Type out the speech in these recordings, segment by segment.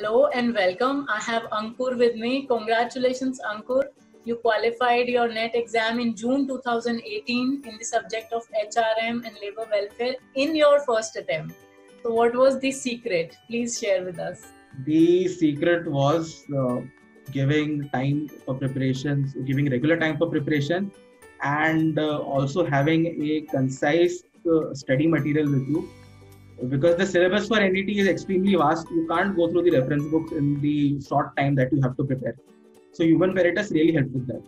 Hello and welcome. I have Ankur with me. Congratulations, Ankur. You qualified your NET exam in June 2018 in the subject of HRM and labor welfare in your first attempt. So, what was the secret? Please share with us. The secret was giving time for preparations, giving regular time for preparation, and also having a concise study material with you. Because the syllabus for NET is extremely vast, you can't go through the reference books in the short time that you have to prepare. So Human Veritas really helped with that.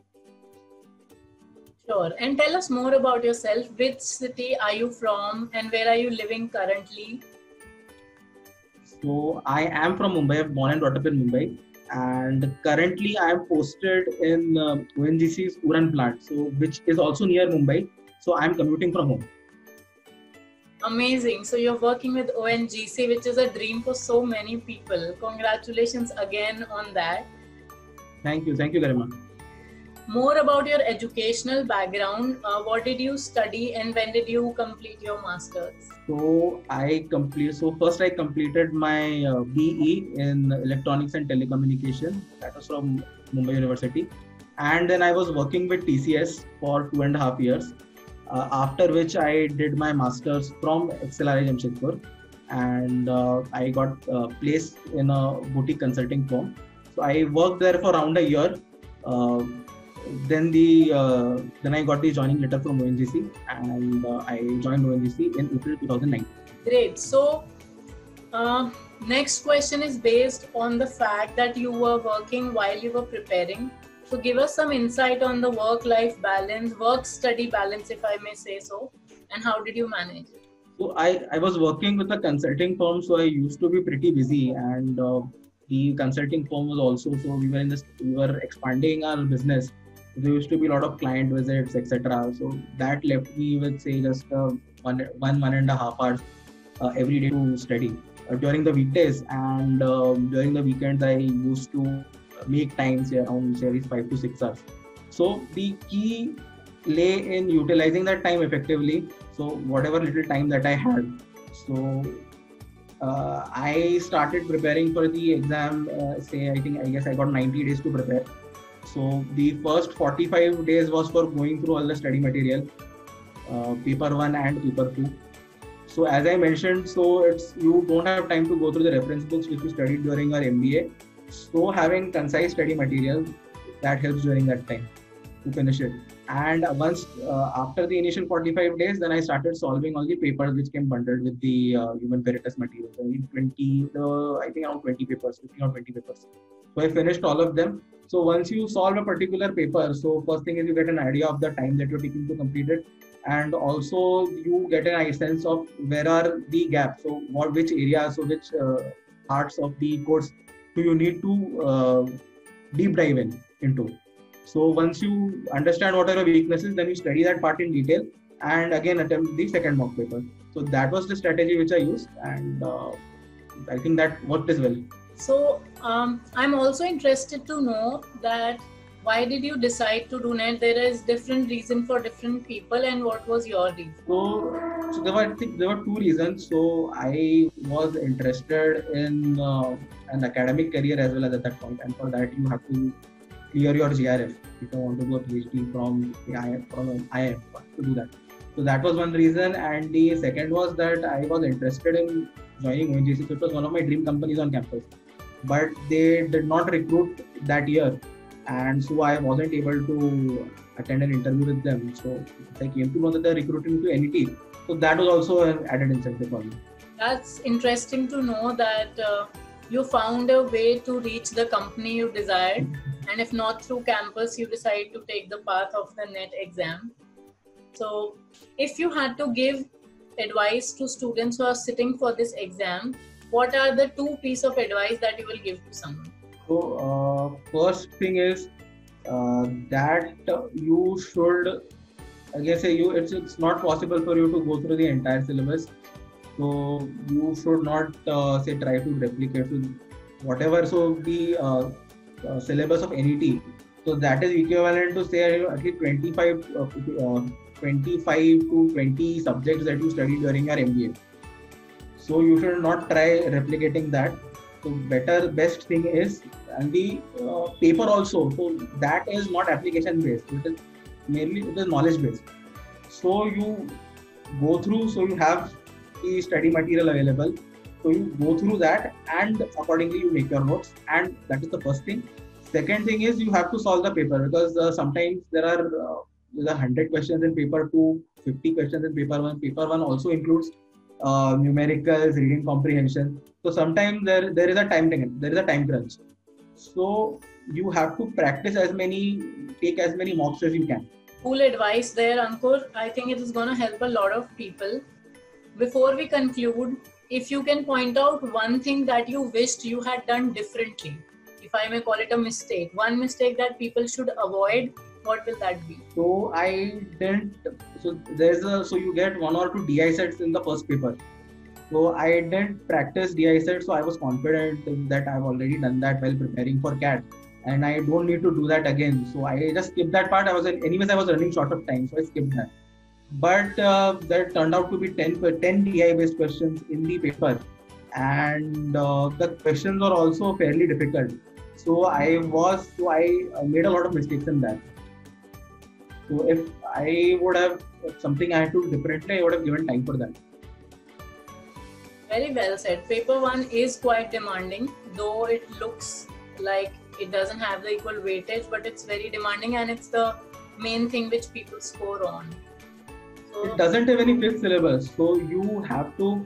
Sure. And tell us more about yourself. Which city are you from and where are you living currently? So I am from Mumbai. I'm born and brought up in Mumbai. And currently I am posted in ONGC's Uran plant, so which is also near Mumbai. So I'm commuting from home. Amazing. So you're working with ONGC, which is a dream for so many people. Congratulations again on that. Thank you very much. More about your educational background. What did you study and when did you complete your masters? So first I completed my BE in electronics and telecommunication. That was from Mumbai University, and then I was working with TCS for 2.5 years. After which I did my masters from XLRI Jamshedpur, and I got placed in a boutique consulting firm. So I worked there for around a year. Then I got the joining letter from ONGC, and I joined ONGC in April 2009. Great. So next question is based on the fact that you were working while you were preparing. So give us some insight on the work-life balance, work-study balance, if I may say so, and how did you manage it? So I was working with a consulting firm, so I used to be pretty busy, and the consulting firm was also, so we were expanding our business. There used to be a lot of client visits, etc. So that left me with, say, just 1.5 hours every day to study during the weekdays, and during the weekends I used to make times around, say, 5 to 6 hours. So the key lay in utilizing that time effectively. So whatever little time that I had, so I started preparing for the exam. I guess I got 90 days to prepare. So the first 45 days was for going through all the study material, paper 1 and paper 2. So as I mentioned, so you don't have time to go through the reference books which you studied during your MBA. So having concise study material, that helps during that time to finish it. And once after the initial 45 days, then I started solving all the papers which came bundled with the Human Veritas material. I think around 20 papers, 15 or 20 papers. So I finished all of them. So once you solve a particular paper, so first thing is you get an idea of the time that you're taking to complete it, and also you get a sense of where are the gaps. So which areas, so which parts of the course do you need to deep dive into. So once you understand what are your weaknesses, then you study that part in detail and again attempt the second mock paper. So that was the strategy which I used, and I think that worked as well. So I'm also interested to know that why did you decide to do NET? There is different reason for different people, and what was your reason? So there were two reasons. So I was interested in an academic career as well as at that point, and for that you have to clear your GRF if you want to do a PhD from IIM to do that. So that was one reason, and the second was that I was interested in joining ONGC. So it was one of my dream companies on campus, but they did not recruit that year, and so I wasn't able to attend an interview with them. So I came to know that they're recruiting to NET. So that was also an added incentive for me. That's interesting to know that you found a way to reach the company you desired, and if not through campus, you decided to take the path of the NET exam. So if you had to give advice to students who are sitting for this exam, what are the 2 pieces of advice that you will give to someone? So first thing is that you should, it's not possible for you to go through the entire syllabus. So you should not try to replicate whatever. So the syllabus of NET, so that is equivalent to say at least 25 to 20 subjects that you study during your MBA. So you should not try replicating that. So best thing is, and the paper also. So that is not application based. It is knowledge based. So you go through. So you have the study material available. So you go through that, and accordingly you make your notes. And that is the first thing. Second thing is you have to solve the paper, because sometimes there are 100 questions in paper 2, 50 questions in paper 1. Paper 1 also includes numericals, reading comprehension. So sometimes there is a time crunch. So you have to take as many mocks as you can. Cool advice there, Ankur. I think it is going to help a lot of people. Before we conclude, if you can point out one thing that you wished you had done differently, if I may call it a mistake, one mistake that people should avoid, what will that be? So you get 1 or 2 DI sets in the first paper. So I didn't practice DI sets, so I was confident that I've already done that while preparing for CAT, and I don't need to do that again. So I just skipped that part. I was running short of time, so I skipped that. But that turned out to be 10 DI based questions in the paper, and the questions are also fairly difficult. So I made a lot of mistakes in that. So if I would have something I had to do differently, I would have given time for that. Very well said. Paper 1 is quite demanding, though it looks like it doesn't have the equal weightage, but it's very demanding, and it's the main thing which people score on. So it doesn't have any fixed syllabus, so you have to.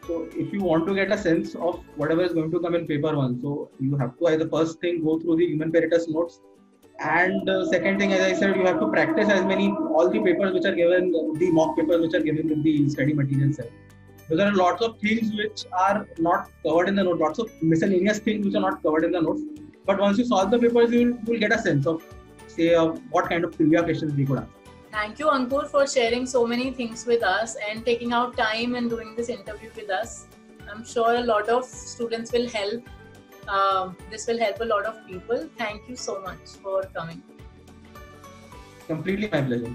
So if you want to get a sense of whatever is going to come in paper 1, so you have to either first thing go through the Human Peritus notes, and second thing, as I said, you have to practice all the papers which are given, the mock papers which are given in the study material set. So there are lots of things which are not covered in the notes, lots of miscellaneous things which are not covered in the notes. But once you solve the papers, you will get a sense of, say, what kind of trivia questions we could answer. Thank you, Ankur, for sharing so many things with us and taking out time and doing this interview with us. I'm sure a lot of students will help. This will help a lot of people. Thank you so much for coming. Completely my pleasure.